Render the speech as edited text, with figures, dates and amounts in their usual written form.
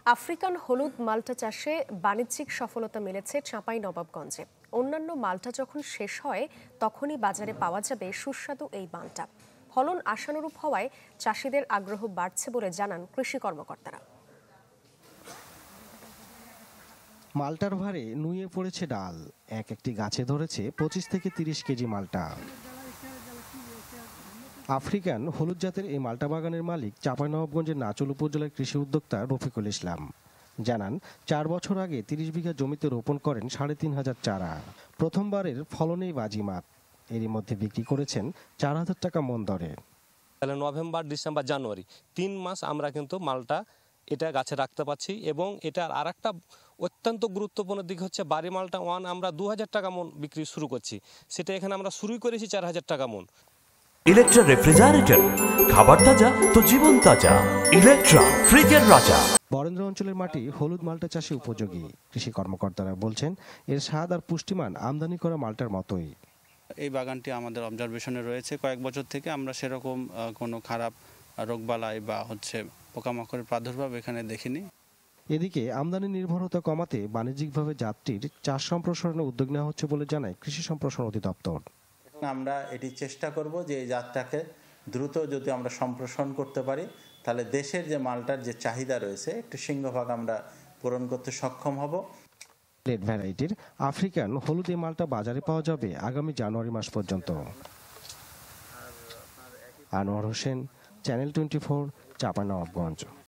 African হলুদ মাল্টা চাষে বাণিজ্যিক সফলতা মিলেছে চাঁপাইনবাবগঞ্জে। অন্যান্য মাল্টা যখন শেষ হয় তখনই বাজারে পাওয়া যাবে সুস্বাদু এই মাল্টা। ফলন আশানুরূপ হওয়ায় চাষিদের আগ্রহ বাড়ছে বলে জানান কৃষি কর্মকর্তারা। মাল্টার ভারে নুয়ে পড়েছে ডাল। একটি গাছে ধরেছে 25 থেকে 30 কেজি মাল্টা। আফ্রিকান হলুদ জাতের এই মাল্টা বাগানের মালিক চাঁপাইনবাবগঞ্জের নাচল উপজেলার কৃষি উদ্যোক্তা রফিকুল ইসলাম জানান, 4 বছর আগে 30 বিঘা জমিতে রোপণ করেন 3,500 চারা। প্রথমবারের ফলনেই বাজিমাত। এরই মধ্যে বিক্রি করেছেন 4,000 টাকা মন দরে। নভেম্বর, ডিসেম্বর, জানুয়ারি 3 মাস আমরা কিন্তু মালটা এটা গাছে রাখতে পারছি। এবং এটার আর একটা অত্যন্ত গুরুত্বপূর্ণ দিক হচ্ছে বাড়ি মালটা ওয়ান আমরা 2,000 টাকা মন বিক্রি শুরু করছি, সেটা এখানে আমরা শুরুই করেছি 4,000 টাকা মন। ইলেকট্রা রেফ্রিজারেটর, খাবার তাজা তো জীবন তাজা। ইলেকট্রা, ফ্রিজের রাজা। বরেন্দ্র অঞ্চলের মাটি হলুদ মাল্টা চাষে উপযোগী। কৃষি কর্মকর্তারা বলছেন, এর স্বাদ আর পুষ্টিমান আমদানি করা মাল্টার মতোই। এই বাগানটি আমাদের অবজারভেশনে রয়েছে কয়েক বছর থেকে। আমরা সেরকম কোনো খারাপ রোগবালাই বা পোকামাকড়ের প্রাদুর্ভাব এখানে দেখিনি। এদিকে আমদানি নির্ভরতা কমাতে বাণিজ্যিকভাবে জাতটির চাষ সম্প্রসারণের উদ্যোগ নেওয়া হচ্ছে বলে জানায় কৃষি সম্প্রসারণ অধিদপ্তর। আমরা এটি চেষ্টা করব যে এই জাতটাকে দ্রুত যদি আমরা সম্প্রসারণ করতে পারি, তাহলে দেশের যে মালটার যে চাহিদা রয়েছে একটু সিংহভাগ আমরা পূরণ করতে সক্ষম হব। রেড ভ্যারাইটির আফ্রিকান হলুদ এই মালটা বাজারে পাওয়া যাবে আগামী জানুয়ারি মাস পর্যন্ত। আনোয়ার হোসেন, চ্যানেল 24, চাঁপাইনবাবগঞ্জ।